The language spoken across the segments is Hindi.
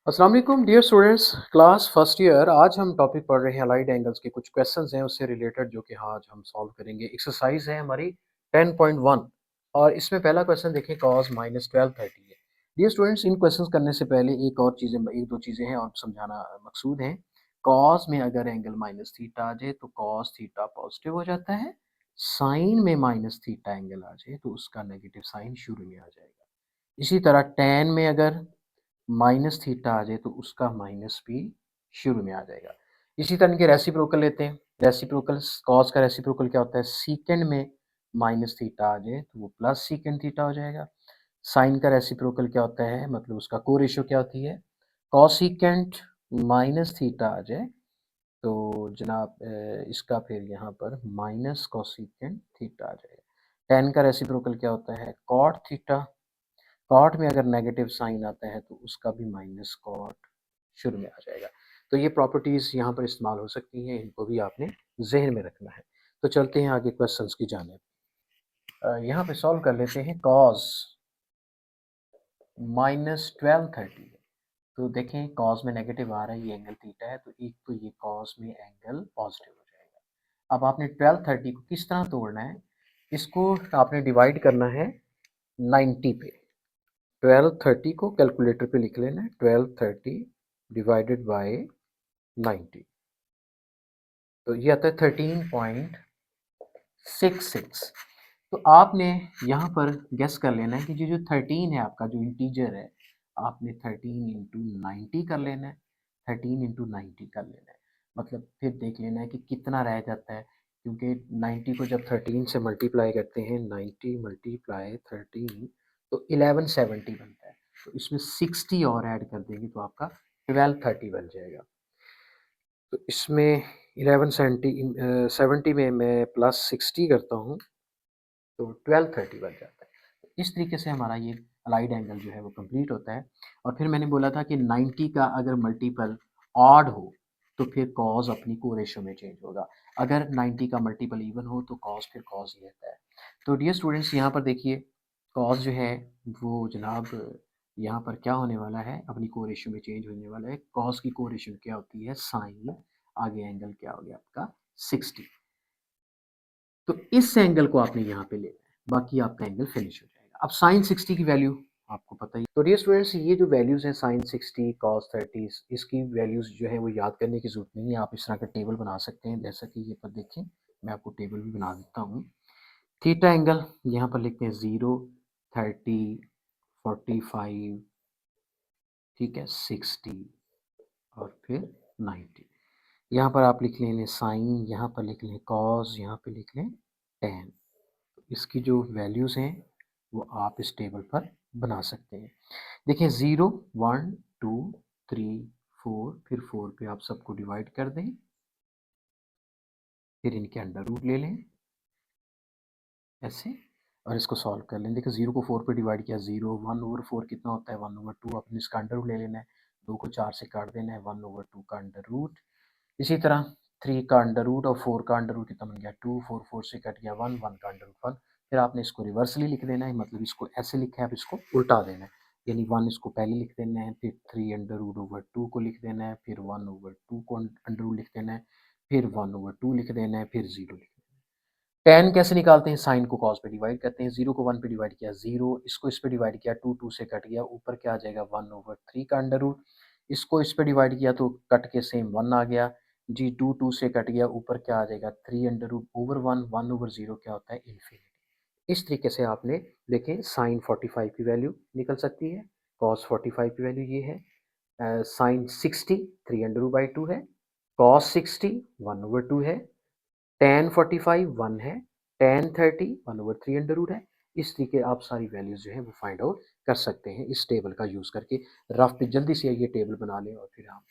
अस्सलाम वालेकुम dear students, class first year. आज हम टॉपिक पढ़ रहे हैं अलाइड एंगल्स के कुछ क्वेश्चंस हैं उससे रिलेटेड, जो कि आज हम सॉल्व करेंगे। एक्सरसाइज है हमारी 10.1 और इसमें पहला क्वेश्चन देखें, cos माइनस 1230 है। डियर स्टूडेंट्स, इन क्वेश्चंस करने से पहले एक दो चीज़ें हैं और समझाना मकसूद है। cos में अगर एंगल माइनस थीटा आ जाए तो cos थीटा पॉजिटिव हो जाता है। साइन में माइनस थीटा एंगल आ जाए तो उसका नेगेटिव साइन शुरू में आ जाएगा। इसी तरह tan में अगर माइनस थीटा आ जाए तो उसका माइनस भी शुरू में आ जाएगा। इसी तरह इनके रेसिप्रोकल लेते हैं। रेसिप्रोकल, कॉस का रेसिप्रोकल क्या होता है? सीकेंड में माइनस थीटा आ जाए तो वो प्लस सीकेंड थीटा हो जाएगा। साइन का रेसिप्रोकल क्या होता है, मतलब उसका को रेशियो क्या होती है? कॉसिकेंट माइनस थीटा आ जाए तो जनाब इसका फिर यहाँ पर माइनस कॉसिकेंट थीटा आ जाएगा। टेन का रेसिप्रोकल क्या होता है? Cot theta. कॉट में अगर नेगेटिव साइन आता है तो उसका भी माइनस कॉट शुरू में आ जाएगा। तो ये प्रॉपर्टीज़ यहाँ पर इस्तेमाल हो सकती हैं, इनको भी आपने जहन में रखना है। तो चलते हैं आगे क्वेश्चंस की जानिब। यहाँ पे सॉल्व कर लेते हैं। कॉस माइनस 1230 है। तो देखें, कॉस में नेगेटिव आ रहा है, ये एंगल थीटा है, तो एक तो ये कॉस में एंगल पॉजिटिव हो जाएगा। अब आपने 1230 को किस तरह तोड़ना है? इसको आपने डिवाइड करना है 90 पे। 1230 को कैलकुलेटर पे लिख लेना है। 1230 डिवाइडेड बाय 90, तो ये आता है 13.66। तो आपने यहाँ पर गेस कर लेना है कि जो 13 है आपका जो इंटीजर है, आपने 13 इंटू 90 कर लेना है। 13 इंटू 90 कर लेना है, मतलब फिर देख लेना है कि कितना रह जाता है, क्योंकि 90 को जब 13 से मल्टीप्लाई करते हैं, 90 मल्टीप्लाई 13 तो 1170 बनता है। तो इसमें 60 और ऐड कर देंगे तो आपका 1230 बन जाएगा। तो इसमें 1170 में मैं प्लस 60 करता हूँ तो 1230 बन जाता है। तो इस तरीके से हमारा ये अलाइड एंगल जो है वो कंप्लीट होता है। और फिर मैंने बोला था कि 90 का अगर मल्टीपल ऑड हो तो फिर कॉज अपनी को रेशो में चेंज होगा। अगर 90 का मल्टीपल इवन हो तो कॉज फिर कॉज ही रहता है। तो डियर स्टूडेंट्स, यहाँ पर देखिए, कॉज जो है वो जनाब यहाँ पर क्या होने वाला है, अपनी को रेशो में चेंज होने वाला है। कॉज की को रेशो क्या होती है? साइन। आगे एंगल क्या हो गया आपका? 60। तो इस एंगल को आपने यहाँ पे लेना है, बाकी आपका एंगल फिनिश हो जाएगा। अब साइन 60 की वैल्यू आपको पता ही। तो डियर स्टूडेंट्स, ये जो वैल्यूज़ हैं साइन 60 कॉस 30, इसकी वैल्यूज़ जो है वो याद करने की ज़रूरत नहीं है। आप इस तरह का टेबल बना सकते हैं, जैसा कि ये पर देखें, मैं आपको टेबल भी बना देता हूँ। थीटा एंगल यहाँ पर लिखते हैं 0, 30, 45, ठीक है, 60 और फिर 90। यहाँ पर आप लिख लें साइन, यहाँ पर लिख लें कॉस, यहाँ पे लिख लें टेन। इसकी जो वैल्यूज़ हैं वो आप इस टेबल पर बना सकते हैं। देखिए 0, 1, 2, 3, 4, फिर 4 पे आप सबको डिवाइड कर दें, फिर इनके अंडर रूट ले लें ऐसे, और इसको सॉल्व कर लें। देखिए 0 को 4 पे डिवाइड किया 0, 1/4 कितना होता है? 1/2। अपने इसका अंडर रूट ले लेना है, 2 को 4 से काट देना है, 1/2 का अंडर रूट। इसी तरह 3 का अंडर रूट और 4 का अंडर रूट कितना बन गया? 2, 4 4 से कट गया 1, 1 का अंडर रूट 1। फिर आपने इसको रिवर्सली लिख देना है, मतलब इसको ऐसे लिखा है, आप इसको उल्टा देना है, यानी 1 इसको पहले लिख देना है, फिर 3 अंडर रूट ओवर 2 को लिख देना है, फिर 1/2 को अंडर रूट लिख देना है, फिर 1/2 लिख देना है, फिर 0 लिख देना है। टेन कैसे निकालते हैं? साइन को कॉस पे डिवाइड करते हैं। 0 को 1 पे डिवाइड किया 0, इसको इस पे डिवाइड किया 2, 2 से कट गया, ऊपर क्या आ जाएगा? 1/3 का अंडर रूट। इसको इस पे डिवाइड किया तो कट के सेम 1 आ गया जी। 2, 2 से कट गया, ऊपर क्या आ जाएगा? 3 अंडर रूट ओवर 1, 1/0 क्या होता है? इन्फिनिटी। इस तरीके से आपने देखें साइन 45 की वैल्यू निकल सकती है, कॉस 45 की वैल्यू ये है, साइन 60 3/2 है, कॉस 60 1/2 है, tan 45 1 है, tan 30 1/3 अंडर रूट है। इस तरीके आप सारी वैल्यूज़ जो है वो फाइंड आउट कर सकते हैं इस टेबल का यूज़ करके। रफ पे जल्दी से ये टेबल बना लें और फिर हम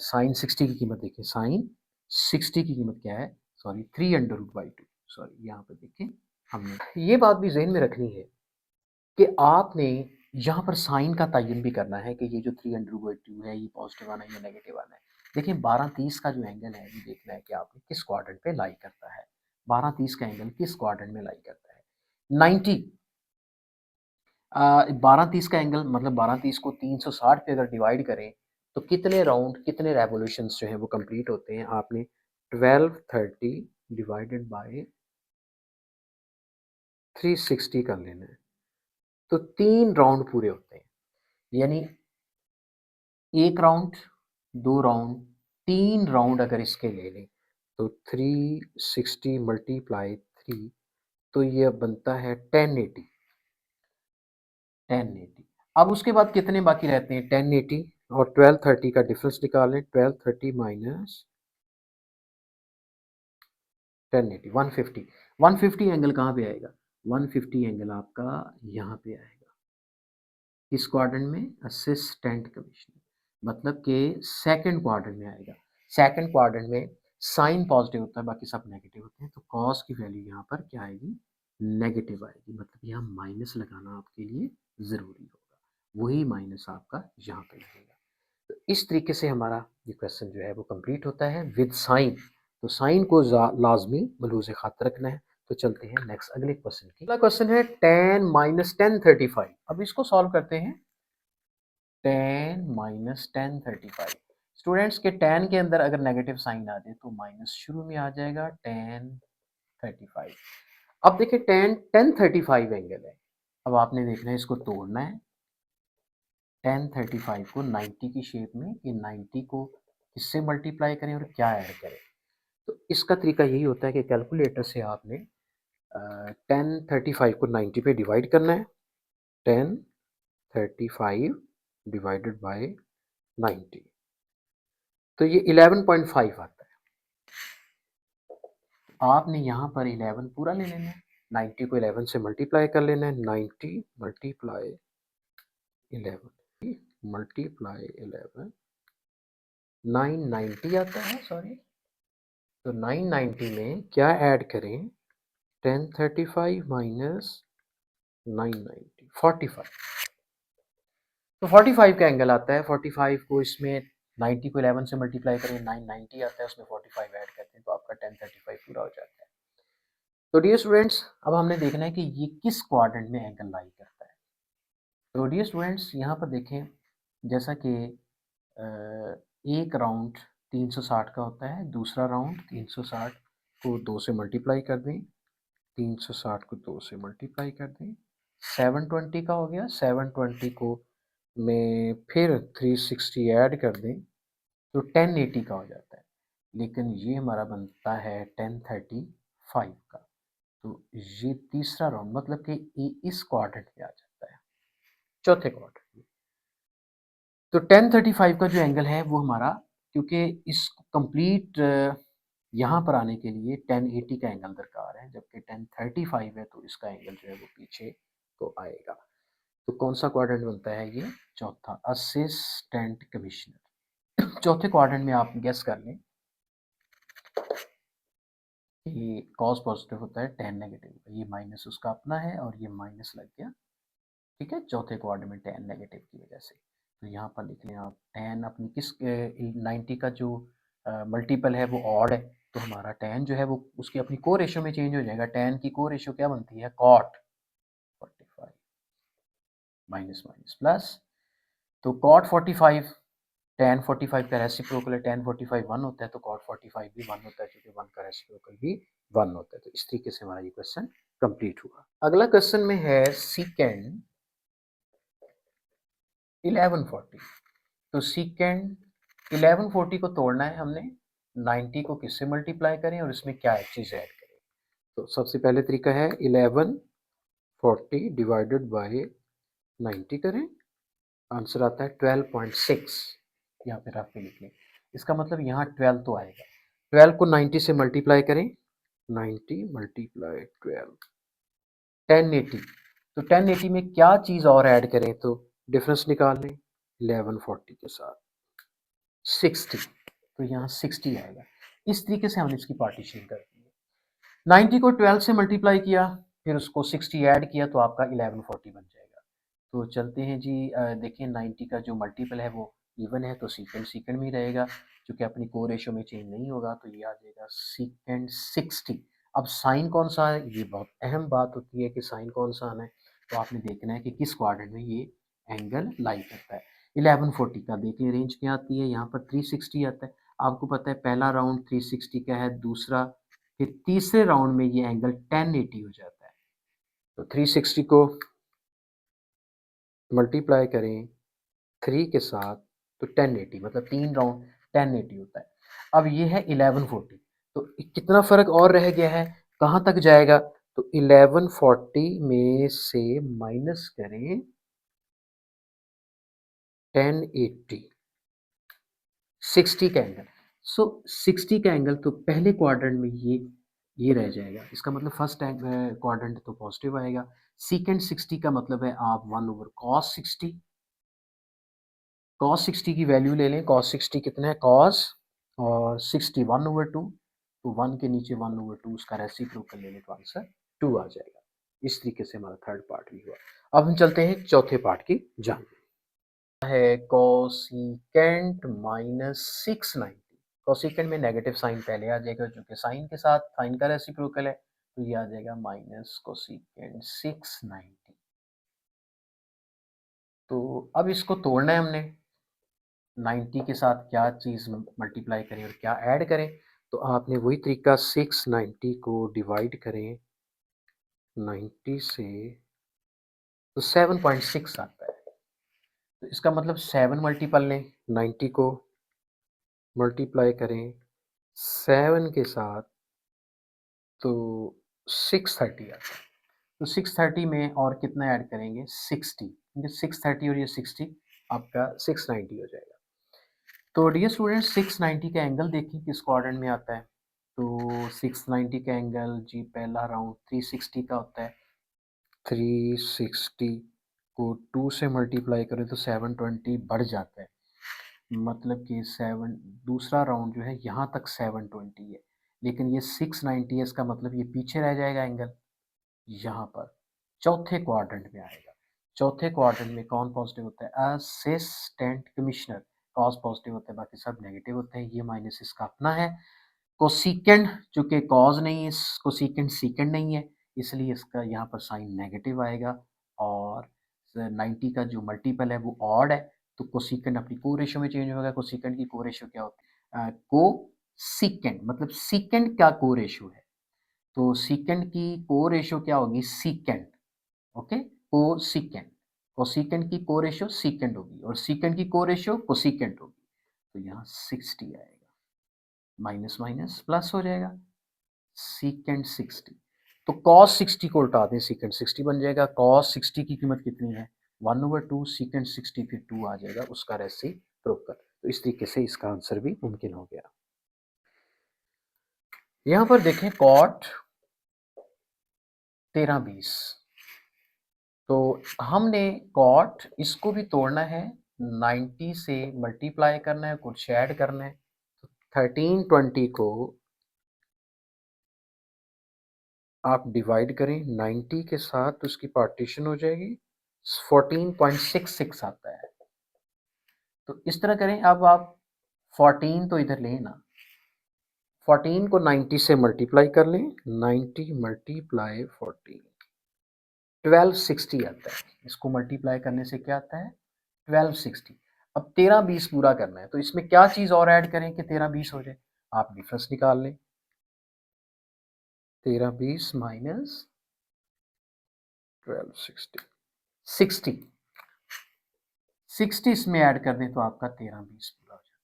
साइन 60 की कीमत देखें। साइन 60 की कीमत क्या है? सॉरी 3/2, सॉरी यहाँ पर देखें, हमने ये बात भी जहन में रखनी है कि आपने यहाँ पर साइन का तयन भी करना है कि ये जो 3/2 है ये पॉजिटिव आना है या नेगेटिव आना है। देखिए 12:30 का जो एंगल है ये देखना है कि आपने किस क्वाड्रेंट पे लाई करता है। 12:30 का एंगल किस क्वाड्रेंट में लाई करता है? 90 12:30 का एंगल, मतलब 12:30 को 360 पे अगर डिवाइड करें तो कितने राउंड, कितने रेवोल्यूशंस जो हैं वो कंप्लीट होते हैं? आपने 1230 डिवाइडेड बाय 360 कर लेना है। तो 3 राउंड पूरे होते हैं। यानी 1 राउंड, 2 राउंड, 3 राउंड अगर इसके ले लें तो 360 मल्टीप्लाई 3, तो ये बनता है 1080। 1080। अब उसके बाद कितने बाकी रहते हैं? 1080 और 1230 का डिफरेंस निकालें। 1230 माइनस 1080, 150। 150 एंगल कहाँ पे आएगा? 150 एंगल आपका यहाँ पे आएगा। किस क्वाड्रेंट में? असिस्टेंट कमिश्नर, मतलब कि सेकंड क्वाड्रेंट में आएगा। सेकंड क्वाड्रेंट में साइन पॉजिटिव होता है, बाकी सब नेगेटिव होते हैं, तो कॉस की वैल्यू यहाँ पर क्या आएगी? नेगेटिव आएगी। मतलब यहाँ माइनस लगाना आपके लिए ज़रूरी होगा, वही माइनस आपका यहाँ पे लगेगा। तो इस तरीके से हमारा ये क्वेश्चन जो है वो कंप्लीट होता है विद साइन। तो साइन को लाजमी मलूज़ खातर रखना है। तो चलते हैं नेक्स्ट अगले क्वेश्चन की। अगला क्वेश्चन है 10 माइनस 1035। अब इसको सॉल्व करते हैं। 10 माइनस 1035। स्टूडेंट्स के 10 के अंदर अगर नेगेटिव साइन आ जाए तो माइनस शुरू में आ जाएगा 1035। अब देखिए 1035 एंगल है। अब आपने देखना है इसको तोड़ना है। 1035 को 90 की शेप में, कि 90 को किससे मल्टीप्लाई करें और क्या ऐड करें। तो इसका तरीका यही होता है कि कैलकुलेटर से आपने 1035 को 90 पे डिवाइड करना है। 1035 डिवाइडेड बाय 90, तो ये 11.5 आता है। आपने यहाँ पर 11 पूरा ले लेना है, 90 को 11 से मल्टीप्लाई कर लेना है। 90 मल्टीप्लाई 11 मल्टीप्लाई 11, 990 आता है, सॉरी। तो 990 में क्या ऐड करें? 1035 माइनस 990, 45। तो 45 का एंगल आता है। 45 को इसमें 90 को 11 से मल्टीप्लाई करें, 990 आता है, उसमें 45 ऐड करते हैं तो आपका 1035 पूरा हो जाता है। तो डियर स्टूडेंट्स, अब हमने देखना है कि ये किस क्वाड्रेंट में एंगल लाई करता है। तो डियर स्टूडेंट्स, यहाँ पर देखें, जैसा कि एक राउंड 360 का होता है, दूसरा राउंड 360 को 2 से मल्टीप्लाई कर दें, 360 को 2 से मल्टीप्लाई कर दें, 720 का हो गया। 720 को में फिर 360 ऐड कर दें तो 1080 का हो जाता है। लेकिन ये हमारा बनता है 1035 का। तो ये तीसरा राउंड, मतलब कि इस क्वाड्रेंट में आ जाता है, चौथे क्वाड्रेंट में। तो 1035 का जो एंगल है वो हमारा, क्योंकि इस कंप्लीट यहाँ पर आने के लिए 1080 का एंगल दरकार है, जबकि 1035 है तो इसका एंगल जो है वो पीछे को आएगा। तो कौन सा क्वाड्रेंट बनता है? ये चौथा, असिस्टेंट कमिश्नर। चौथे क्वाड्रेंट में आप गेस कर लें कि कॉस पॉजिटिव होता है, टेन नेगेटिव, ये माइनस उसका अपना है और ये माइनस लग गया, ठीक है, चौथे क्वाड्रेंट में टेन नेगेटिव की वजह से। तो यहाँ पर लिख लें आप, टेन अपनी किस 90 का जो मल्टीपल है वो ऑड है, तो हमारा टेन जो है वो उसकी अपनी को रेशो में चेंज हो जाएगा। टेन की को रेशो क्या बनती है? Cot 45 minus minus plus. तो कॉट 45 टेन 45 का रेसिप्रोकल है, टेन 45 1 होता है, तो कॉट 45 भी 1 होता है, क्योंकि 1 का रेसिप्रोकल भी 1 होता है। तो इस तरीके से हमारा ये क्वेश्चन कंप्लीट हुआ। अगला क्वेश्चन में है सीकेंड 1140। तो सीकेंड 1140 को तोड़ना है हमने, 90 को किससे मल्टीप्लाई करें और इसमें क्या चीज़ ऐड करें। तो सबसे पहले तरीका है 1140 डिवाइडेड बाय 90 करें, आंसर आता है 12.6। यहाँ पे रफ में लिख लें, इसका मतलब यहाँ 12 तो आएगा। 12 को 90 से मल्टीप्लाई करें, 90 मल्टीप्लाई 12, 1080। तो 1080 में क्या चीज़ और ऐड करें, तो डिफरेंस निकाल लें 1140 के साथ 60, तो यहाँ 60 आएगा। इस तरीके से हमने इसकी पार्टीशन कर दी है। 90 को 12 से मल्टीप्लाई किया, फिर उसको 60 ऐड किया, तो आपका 1140 बन जाएगा। तो चलते हैं जी, देखिए 90 का जो मल्टीपल है वो इवन है, तो सीकेंड सीकेंड में ही रहेगा, क्योंकि अपनी को रेशो में चेंज नहीं होगा, तो ये आ जाएगा सीकेंड 60। अब साइन कौन सा है, ये बहुत अहम बात होती है कि साइन कौन सा आना है। तो आपने देखना है कि किस क्वाड्रेंट में ये एंगल लाई करता है। 1140 का देख लें रेंज क्या आती है, यहाँ पर 360 आता है। आपको पता है पहला राउंड 360 का है, दूसरा फिर तीसरे राउंड में ये एंगल 1080 हो जाता है। तो 360 को मल्टीप्लाई करें 3 के साथ तो 1080 मतलब 3 राउंड 1080 होता है। अब ये है 1140, तो कितना फ़र्क और रह गया है, कहाँ तक जाएगा? तो 1140 में से माइनस करें 1080, 60 का एंगल। सो 60 का एंगल तो पहले क्वाड्रेंट में ये रह जाएगा, इसका मतलब फर्स्ट क्वाड्रेंट तो पॉजिटिव आएगा। सेकंड 60 का मतलब है आप 1 ओवर कॉस 60, कॉस 60 की वैल्यू ले लें। कॉस 60 कितना है, कॉस और 60 1 ओवर 2, तो 1 के नीचे 1 ओवर 2 उसका रेसिप्रोकल ले लें तो आंसर 2 आ जाएगा। इस तरीके से हमारा थर्ड पार्ट भी हुआ। अब हम चलते हैं चौथे पार्ट की जानने। है कोसिकेंट माइनस 690। कोसिकेंट में नेगेटिव साइन पहले आ जाएगा क्योंकि साइन के साथ साइन का रेसिप्रोकल है, तो ये आ जाएगा माइनस कोसिकेंट 690। तो अब इसको तोड़ना है हमने, 90 के साथ क्या चीज़ मल्टीप्लाई करें और क्या ऐड करें। तो आपने वही तरीका 690 को डिवाइड करें 90 से, तो 7.6 आता है। तो इसका मतलब 7 मल्टीपल लें, 90 को मल्टीप्लाई करें 7 के साथ तो 630 आता है। तो 630 में और कितना ऐड करेंगे, 60, क्योंकि 630 और ये 60 आपका 690 हो जाएगा। तो डियर स्टूडेंट 690 का एंगल देखिए किस क्वाड्रेंट में आता है। तो 690 का एंगल जी पहला राउंड 360 का होता है। 360 को 2 से मल्टीप्लाई करें तो 720 बढ़ जाता है, मतलब कि 7 दूसरा राउंड जो है यहाँ तक 720 है, लेकिन ये 690 है, इसका मतलब ये पीछे रह जाएगा एंगल, यहाँ पर चौथे क्वाड्रेंट में आएगा। चौथे क्वाड्रेंट में कौन पॉजिटिव होता है, असिस्टेंट कमिश्नर कॉस पॉजिटिव होता है, बाकी सब नेगेटिव होते हैं। ये माइनस इसका अपना है। कोसिकेंड चूंकि कॉज नहीं है, कोसिकेंड सीकेंड नहीं है, इसलिए इसका यहाँ पर साइन नेगेटिव आएगा। और 90 का जो मल्टीपल है वो ऑड है, तो कोसिकेंड अपनी को रेशियो में चेंज होगा। कोसिकेंड की को रेशियो क्या होती है, को सीकेंड मतलब सीकेंड का को रेशियो है, तो सीकेंड की को रेशियो क्या होगी, सीकेंड। ओके, को सीकेंड, कोसिकेंड की को रेशियो सीकेंड होगी और सीकेंड की को रेशियो कोसिकेंड होगी। तो यहाँ 60 आएगा, माइनस माइनस प्लस हो जाएगा, सीकेंड 60। तो कॉस 60 को उल्टा दें, सीकेंड 60 बन जाएगा। कॉस 60 की कीमत कितनी है, 1 ओवर 2, सीकेंड 60 फिर 2 आ जाएगा उसका रेसिप्रोकल। तो इस तरीके से इसका आंसर भी मुमकिन हो गया। यहाँ पर देखें कॉट 1320, तो हमने कॉट इसको भी तोड़ना है, 90 से मल्टीप्लाई करना है, कुछ ऐड करना है। तो 1320 को आप डिवाइड करें 90 के साथ तो उसकी पार्टीशन हो जाएगी, 14.66 आता है। तो इस तरह करें, अब आप 14 तो इधर लें ना, 14 को 90 से मल्टीप्लाई कर लें, 90 मल्टीप्लाई 14 1260 आता है। इसको मल्टीप्लाई करने से क्या आता है, 1260। अब 1320 पूरा करना है, तो इसमें क्या चीज़ और ऐड करें कि 1320 हो जाए, आप डिफरेंस निकाल लें। 1320 माइनस 1260, 60 60 इसमें ऐड कर दें तो आपका 1320 पूरा हो जाए।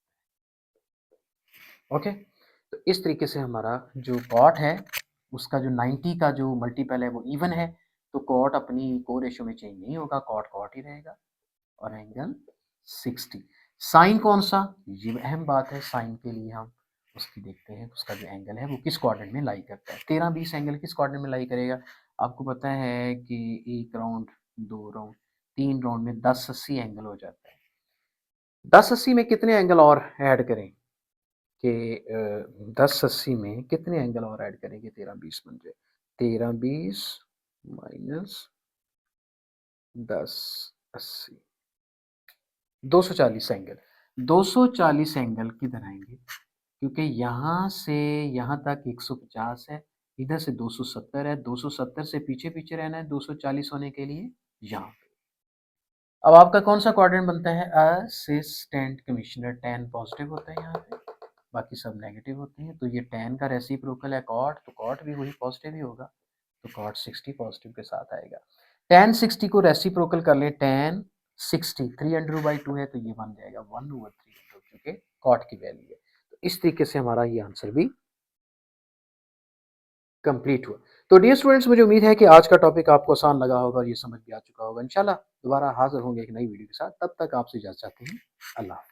ओके, तो इस तरीके से हमारा जो कॉट है उसका जो 90 का जो मल्टीपल है वो इवन है, तो कॉट अपनी को रेशियो में चेंज नहीं होगा, कॉट कॉट ही रहेगा। और एंगल 60, साइन कौन सा, ये अहम बात है। साइन के लिए हम उसकी देखते हैं उसका जो एंगल है वो किस क्वाड्रेंट में लाई करता है। 1320 एंगल किस क्वाड्रेंट में लाई करेगा, आपको पता है कि एक राउंड, दो राउंड, तीन राउंड में 1080 एंगल हो जाता है। 1080 में कितने एंगल और ऐड करें कि 1080 में कितने एंगल और ऐड करें कि 1320 बन जाए, 1320 माइनस 1080, 240 एंगल। 240 एंगल किधर आएंगे, क्योंकि यहाँ से यहाँ तक 150 है, इधर से 270 है, 270 से पीछे पीछे रहना है 240 होने के लिए यहाँ पे। अब आपका कौन सा क्वाड्रेंट बनता है? असिस्टेंट कमिश्नर, tan पॉजिटिव होता है यहाँ पे, बाकी सब नेगेटिव होते हैं। तो ये tan का रेसिप्रोकल है cot, तो cot भी वही पॉजिटिव ही होगा, तो cot 60 पॉजिटिव के साथ आएगा। tan 60 को रेसिप्रोकल कर लें, tan 60 3/2 है, तो ये बन जाएगा 1/3, जो कि cot की वैल्यू है। तो इस तरीके से हमारा ये आंसर भी कंप्लीट हुआ। तो डियर स्टूडेंट्स, मुझे उम्मीद है कि आज का टॉपिक आपको आसान लगा होगा और ये समझ भी आ चुका होगा। इंशाल्लाह दोबारा हाज़िर होंगे एक नई वीडियो के साथ, तब तक आपसे इजाज़त चाहते हैं। अल्लाह हाफ़िज़।